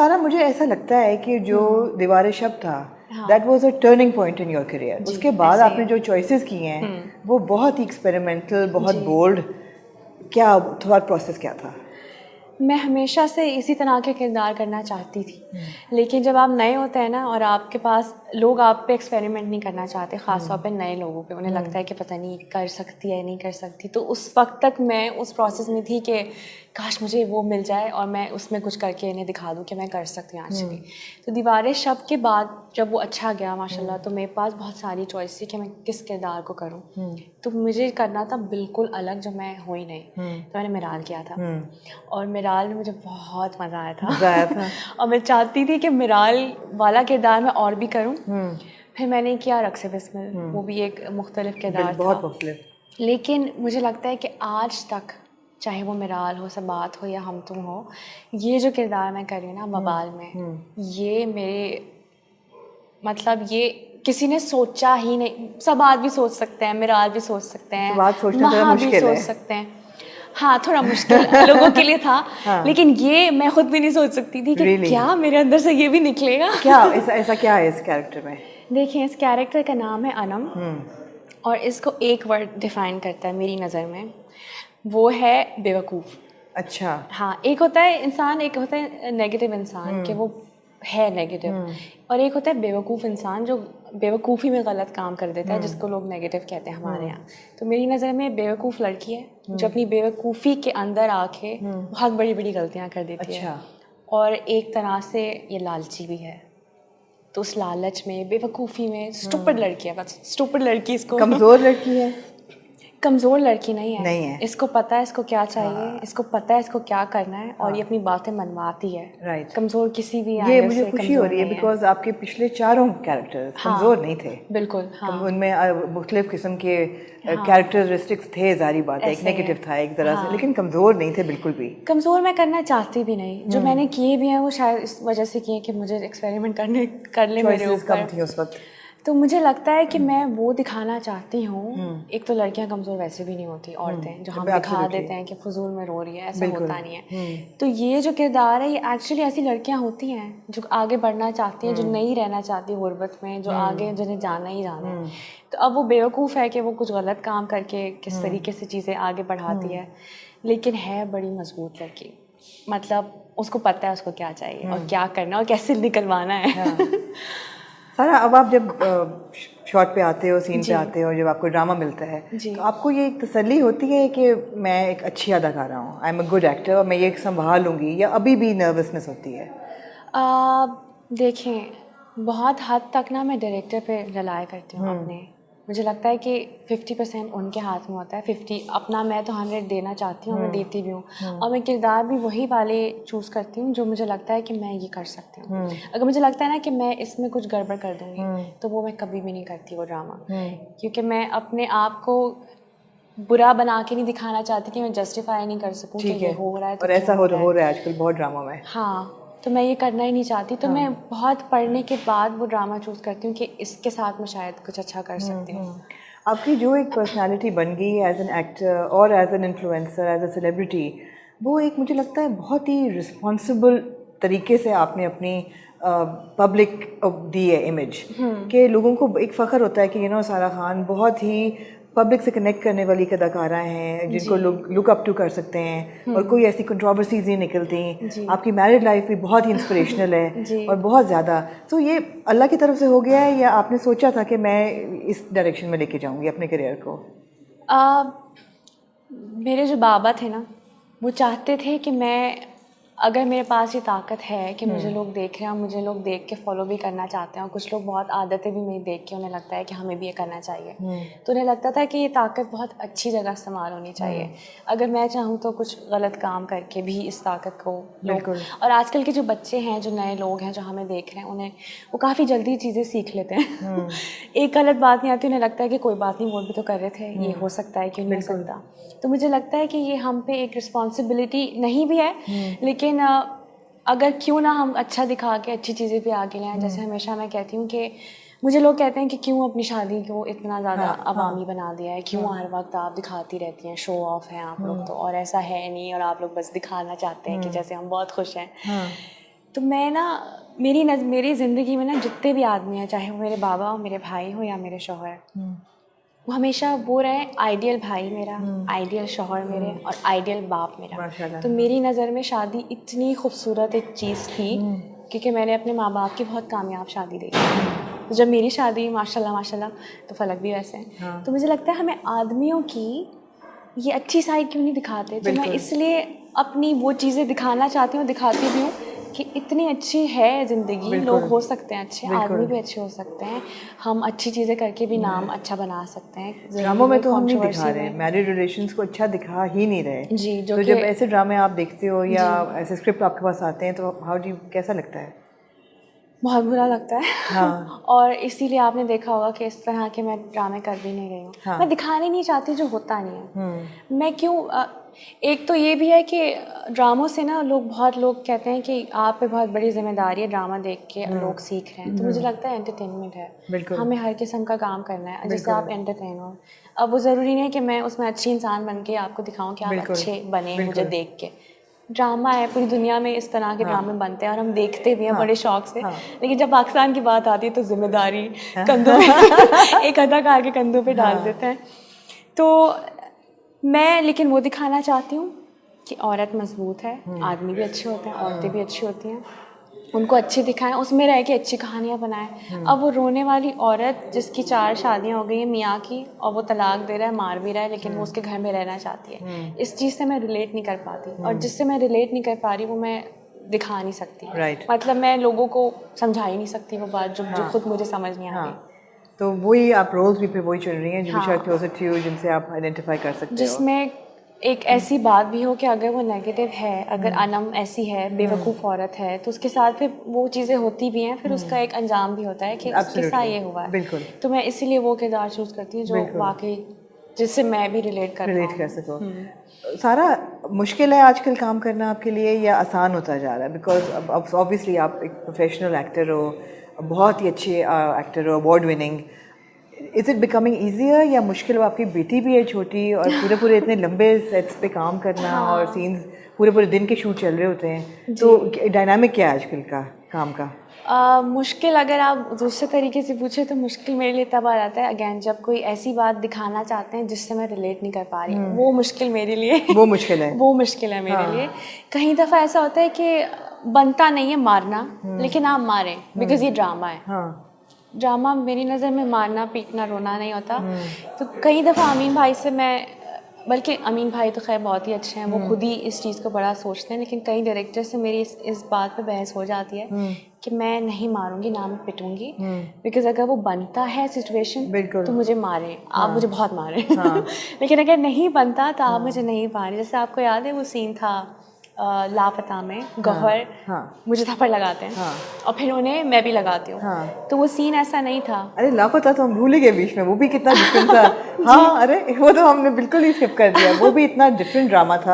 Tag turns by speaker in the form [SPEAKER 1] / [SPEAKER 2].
[SPEAKER 1] सारा मुझे ऐसा लगता है कि जो दीवार शब था that was a turning point in your career. उसके बाद आपने जो चॉइसेस की हैं वो बहुत ही एक्सपेरिमेंटल, बहुत बोल्ड। क्या थॉट प्रोसेस क्या था?
[SPEAKER 2] मैं हमेशा से इसी तरह के किरदार करना चाहती थी, लेकिन जब आप नए होते हैं ना और आपके पास लोग आप पे एक्सपेरिमेंट नहीं करना चाहते, ख़ास तौर पे नए लोगों पे, उन्हें लगता है कि पता नहीं कर सकती है नहीं कर सकती। तो उस वक्त तक मैं उस प्रोसेस में थी कि काश मुझे वो मिल जाए और मैं उसमें कुछ करके इन्हें दिखा दूँ कि मैं कर सकती हूँ एक्चुअली। तो दीवार शब के बाद जब वो अच्छा गया माशाल्लाह, तो मेरे पास बहुत सारी चॉइस थी कि मैं किस किरदार को करूँ। तो मुझे करना था बिल्कुल अलग, जो मैं हुई नहीं। तो मैंने मिराल किया था और मिराल में मुझे बहुत मज़ा आया था और मैं चाहती थी कि मिराल वाला किरदार मैं और भी करूं। फिर मैंने किया रक्स बिस्मिल, वो भी एक मुख्तलिफ किरदार था,
[SPEAKER 1] बहुत मुख्तलिफ।
[SPEAKER 2] लेकिन मुझे लगता है कि आज तक चाहे वो मिराल हो, सबात हो या हम तुम हो, ये जो किरदार मैं कर रही हूँ ना वबाल में, ये मेरे मतलब ये किसी ने सोचा ही नहीं। सबात भी सोच सकते हैं, मिराल भी सोच सकते हैं, महा भी सोच सकते हैं। हाँ, थोड़ा मुश्किल लोगों के लिए था। लेकिन ये मैं खुद भी नहीं सोच सकती थी कि क्या मेरे अंदर से ये भी निकलेगा।
[SPEAKER 1] क्या ऐसा क्या है इस कैरेक्टर में?
[SPEAKER 2] देखिए, इस कैरेक्टर का नाम है अनम और इसको एक वर्ड डिफाइन करता है मेरी नज़र में, वो है बेवकूफ़।
[SPEAKER 1] अच्छा।
[SPEAKER 2] हाँ, एक होता है इंसान, एक होता है नेगेटिव इंसान कि वो है नेगेटिव, और एक होता है बेवकूफ़ इंसान जो बेवकूफ़ी में गलत काम कर देता है, जिसको लोग नेगेटिव कहते हैं हमारे यहाँ। तो मेरी नज़र में बेवकूफ़ लड़की है जो अपनी बेवकूफ़ी के अंदर आके बहुत बड़ी बड़ी गलतियाँ कर देती है, और एक तरह से ये लालची भी है। तो उस लालच में, बेवकूफ़ी में स्टूपिड लड़की है, बस स्टूपिड लड़की। इसको
[SPEAKER 1] कमज़ोर लड़की है?
[SPEAKER 2] कमज़ोर लड़की नहीं है,
[SPEAKER 1] नहीं है।
[SPEAKER 2] इसको पता है इसको क्या चाहिए, इसको पता है इसको क्या करना है, और ये अपनी baतें मनवाती है।
[SPEAKER 1] राइट।
[SPEAKER 2] कमज़ोर किसी भी
[SPEAKER 1] ये मुझे खुशी हो रही है बिकॉज आपके पिछले चारों कैरेक्टर्स कमज़ोर नहीं थे।
[SPEAKER 2] बिल्कुल।
[SPEAKER 1] उनमें मुख्तलिफ किस्म के कैरेक्टरिस्टिक्स थे, जारी बात है, एक नेगेटिव था एक तरह से, लेकिन कमज़ोर नहीं थे बिल्कुल भी।
[SPEAKER 2] कमज़ोर मैं करना चाहती भी नहीं। जो मैंने किए भी हैं वो शायद इस वजह से किए कि मुझे एक्सपेरिमेंट कर ले मेरे ऊपर।
[SPEAKER 1] कम थी उस वक्त।
[SPEAKER 2] तो मुझे लगता है कि मैं वो दिखाना चाहती हूँ। एक तो लड़कियां कमज़ोर वैसे भी नहीं होती, औरतें जो हम दिखा देते हैं कि फजूल में रो रही है, ऐसा होता नहीं है। तो ये जो किरदार है, ये एक्चुअली ऐसी लड़कियां होती हैं जो आगे बढ़ना चाहती हैं, जो नहीं रहना चाहती गुर्बत में, जो आगे जिन्हें जाना ही जाना है। तो अब वो बेवकूफ़ है कि वो कुछ गलत काम करके किस तरीके से चीज़ें आगे बढ़ाती है, लेकिन है बड़ी मजबूत लड़की। मतलब उसको पता है उसको क्या चाहिए और क्या करना और कैसे निकलवाना है।
[SPEAKER 1] सारा, अब आप जब शॉट पे आते हो, सीन पे आते हो, जब आपको ड्रामा मिलता है, तो आपको ये एक तसल्ली होती है कि मैं एक अच्छी अदाकारा हूँ, I am a good actor और मैं ये संभाल लूँगी, या अभी भी नर्वसनेस होती है?
[SPEAKER 2] देखें, बहुत हद तक ना मैं डायरेक्टर पे रिलाय करती हूँ अपने। मुझे लगता है कि 50% उनके हाथ में होता है, 50 अपना। मैं तो 100 देना चाहती हूँ, मैं देती भी हूँ, और मैं किरदार भी वही वाले चूज़ करती हूँ जो मुझे लगता है कि मैं ये कर सकती हूँ। अगर मुझे लगता है ना कि मैं इसमें कुछ गड़बड़ कर दूँगी, तो वो मैं कभी भी नहीं करती वो ड्रामा, क्योंकि मैं अपने आप को बुरा बना के नहीं दिखाना चाहती कि मैं जस्टिफाई नहीं कर सकूँ कि ये हो रहा है तो
[SPEAKER 1] और ऐसा हो रहा है आजकल बहुत ड्रामा में।
[SPEAKER 2] हाँ, तो मैं ये करना ही नहीं चाहती। तो मैं बहुत पढ़ने के बाद वो ड्रामा चूज़ करती हूँ कि इसके साथ मैं शायद कुछ अच्छा कर सकती हूँ।
[SPEAKER 1] आपकी जो एक पर्सनालिटी बन गई एज एन एक्टर और as an influencer, as a celebrity, वो एक मुझे लगता है बहुत ही रिस्पॉन्सिबल तरीके से आपने अपनी पब्लिक दी है इमेज, कि लोगों को एक फ़ख्र होता है कि सारा खान बहुत ही पब्लिक से कनेक्ट करने वाली अदाकारा हैं जिनको लोग लुक अप टू कर सकते हैं, और कोई ऐसी कंट्रोवर्सीज नहीं निकलती। आपकी मैरिड लाइफ भी बहुत ही इंस्पिरेशनल है और बहुत ज़्यादा। तो ये अल्लाह की तरफ से हो गया है या आपने सोचा था कि मैं इस डायरेक्शन में लेके जाऊंगी अपने करियर को?
[SPEAKER 2] मेरे जो बाबा थे ना, वो चाहते थे कि मैं, अगर मेरे पास ये ताकत है कि मुझे लोग देख रहे हैं और मुझे लोग देख के फॉलो भी करना चाहते हैं, और कुछ लोग बहुत आदतें भी मेरी देख के उन्हें लगता है कि हमें भी ये करना चाहिए, तो उन्हें लगता था कि ये ताकत बहुत अच्छी जगह इस्तेमाल होनी चाहिए। अगर मैं चाहूँ तो कुछ गलत काम करके भी इस ताकत को लोग, और आजकल के जो बच्चे हैं, जो नए लोग हैं जो हमें देख रहे हैं, उन्हें वो काफ़ी जल्दी चीज़ें सीख लेते हैं। एक गलत बात नहीं आती, उन्हें लगता है कि कोई बात नहीं, वो भी तो कर रहे थे, ये हो सकता है, क्यों नहीं हो सकता। तो मुझे लगता है कि ये हम पे एक रिस्पॉन्सिबिलिटी नहीं भी है, लेकिन अगर क्यों ना हम अच्छा दिखा के अच्छी चीज़ें भी आगे लाएं। जैसे हमेशा मैं कहती हूँ कि मुझे लोग कहते हैं कि क्यों अपनी शादी को इतना ज़्यादा अवामी बना दिया है, क्यों हर वक्त आप दिखाती रहती हैं, शो ऑफ हैं आप लोग तो, और ऐसा है नहीं, और आप लोग बस दिखाना चाहते हैं कि जैसे हम बहुत खुश हैं। तो मैं ना मेरी ज़िंदगी में ना जितने भी आदमी हैं, चाहे वो मेरे बाबा हो, मेरे भाई हो या मेरे शौहर, वो हमेशा वो रहे आइडियल भाई मेरा, आइडियल शौहर मेरे और आइडियल बाप मेरा।
[SPEAKER 1] माशाल्लाह।
[SPEAKER 2] तो मेरी नज़र में शादी इतनी खूबसूरत एक चीज़ थी क्योंकि मैंने अपने माँ बाप की बहुत कामयाब शादी देखी। तो जब मेरी शादी माशाल्लाह माशाल्लाह, तो फलक भी वैसे हैं।
[SPEAKER 1] हाँ।
[SPEAKER 2] तो मुझे लगता है हमें आदमियों की ये अच्छी साइड क्यों नहीं दिखाते। तो मैं इसलिए अपनी वो चीज़ें दिखाना चाहती हूँ, दिखाती भी हूँ कि इतनी अच्छी है ज़िंदगी। लोग हो सकते हैं अच्छे, आदमी भी अच्छे हो सकते हैं, हम अच्छी चीज़ें करके भी नाम अच्छा बना सकते हैं।
[SPEAKER 1] ड्रामों में तो हम नहीं दिखा रहे, मैरिड रिलेशंस को अच्छा दिखा ही नहीं रहे
[SPEAKER 2] जी,
[SPEAKER 1] तो जब ऐसे ड्रामे आप देखते हो या ऐसे स्क्रिप्ट आपके पास आते हैं तो हाउ डू, कैसा लगता है?
[SPEAKER 2] बहुत बुरा लगता है।
[SPEAKER 1] हाँ।
[SPEAKER 2] और इसीलिए आपने देखा होगा कि इस तरह के मैं ड्रामे कर भी नहीं रही हूँ।
[SPEAKER 1] हाँ।
[SPEAKER 2] मैं दिखाने नहीं चाहती जो होता नहीं है। मैं क्यों एक तो ये भी है कि ड्रामों से ना बहुत लोग कहते हैं कि आप पे बहुत बड़ी जिम्मेदारी है, ड्रामा देख के लोग सीख रहे हैं। तो मुझे लगता है एंटरटेनमेंट है, हमें हर किस्म का काम करना है जिससे आप एंटरटेन हो। अब वो ज़रूरी नहीं है कि मैं उसमें अच्छी इंसान बन के आपको दिखाऊं कि आप अच्छे बने मुझे देख के। ड्रामा है, पूरी दुनिया में इस तरह के ड्रामे बनते हैं और हम देखते भी हैं बड़े शौक से। लेकिन जब पाकिस्तान की बात आती है तो जिम्मेदारी कंधों पे एक अदाकार के कंधों पे डाल देते हैं। तो मैं लेकिन वो दिखाना चाहती हूँ कि औरत मजबूत है, आदमी भी अच्छे होते हैं, औरतें भी अच्छी होती हैं, उनको अच्छी दिखाएं, उसमें रह के अच्छी कहानियाँ बनाएं। अब वो रोने वाली औरत जिसकी 4 शादियाँ हो गई हैं मियाँ की और वो तलाक दे रहा है, मार भी रहा है, लेकिन वो उसके घर में रहना चाहती है, इस चीज़ से मैं रिलेट नहीं कर पाती। और जिससे मैं रिलेट नहीं कर पा रही वो मैं दिखा नहीं सकती। मतलब मैं लोगों को समझा ही नहीं सकती वो बात जो खुद मुझे समझ नहीं आ रही।
[SPEAKER 1] तो वही आप रोल्स भी पे वही चल रही हैं जो भी शायद क्लोजर टू यू, जिनसे आप आइडेंटिफाई कर सकते हो,
[SPEAKER 2] जिसमें एक ऐसी बात भी हो कि अगर वो नेगेटिव है, अगर अनम ऐसी है, बेवकूफ़ औरत है, तो उसके साथ फिर वो चीज़ें होती भी हैं, फिर उसका एक अंजाम भी होता है कि उसके साथ ये हुआ है।
[SPEAKER 1] बिल्कुल।
[SPEAKER 2] तो मैं इसीलिए वो किरदार चूज़ करती हूँ जो वाकई जिससे मैं भी रिलेट कर
[SPEAKER 1] सको। सारा मुश्किल है आजकल काम करना आपके लिए या आसान होता जा रहा है? बिकॉज अब ऑब्वियसली आप एक प्रोफेशनल एक्टर हो, बहुत ही अच्छे एक्टर हो, award winning. Is it becoming easier या मुश्किल? आपकी बेटी भी है छोटी और पूरे इतने लंबे सेट्स पे काम करना और सीन्स पूरे दिन के शूट चल रहे होते हैं, तो डायनामिक क्या है आजकल का काम का?
[SPEAKER 2] मुश्किल अगर आप दूसरे तरीके से पूछे तो मुश्किल मेरे लिए तब आ जाता है अगेन जब कोई ऐसी बात दिखाना चाहते हैं जिससे मैं रिलेट नहीं कर पा रही। वो मुश्किल मेरे लिए
[SPEAKER 1] वो मुश्किल है
[SPEAKER 2] वो मुश्किल है मेरे लिए। कहीं दफ़ा ऐसा होता है कि बनता नहीं है मारना, लेकिन आप मारें बिकॉज ये ड्रामा है। ड्रामा मेरी नज़र में मारना पीटना रोना नहीं होता। तो कई दफ़ा अमीन भाई से मैं, बल्कि अमीन भाई तो खैर बहुत ही अच्छे हैं, वो खुद ही इस चीज़ को बड़ा सोचते हैं, लेकिन कई डायरेक्टर से मेरी इस बात पे बहस हो जाती है कि मैं नहीं मारूंगी ना मैं पिटूंगी, बिकॉज अगर वो बनता है सिचुएशन तो मुझे मारें, आप मुझे बहुत मारें। लेकिन अगर नहीं बनता तो आप मुझे नहीं मारें। जैसे आपको याद है वो सीन था लापता में गौहर मुझे थप्पड़ लगाते हैं और फिर उन्हें मैं भी लगाती हूँ, तो वो सीन ऐसा नहीं था।
[SPEAKER 1] अरे लापता तो हम भूल ही गए बीच में, वो भी कितना डिफरेंट था। हाँ, अरे वो तो हमने बिल्कुल ही स्किप कर दिया, वो भी इतना डिफरेंट ड्रामा था।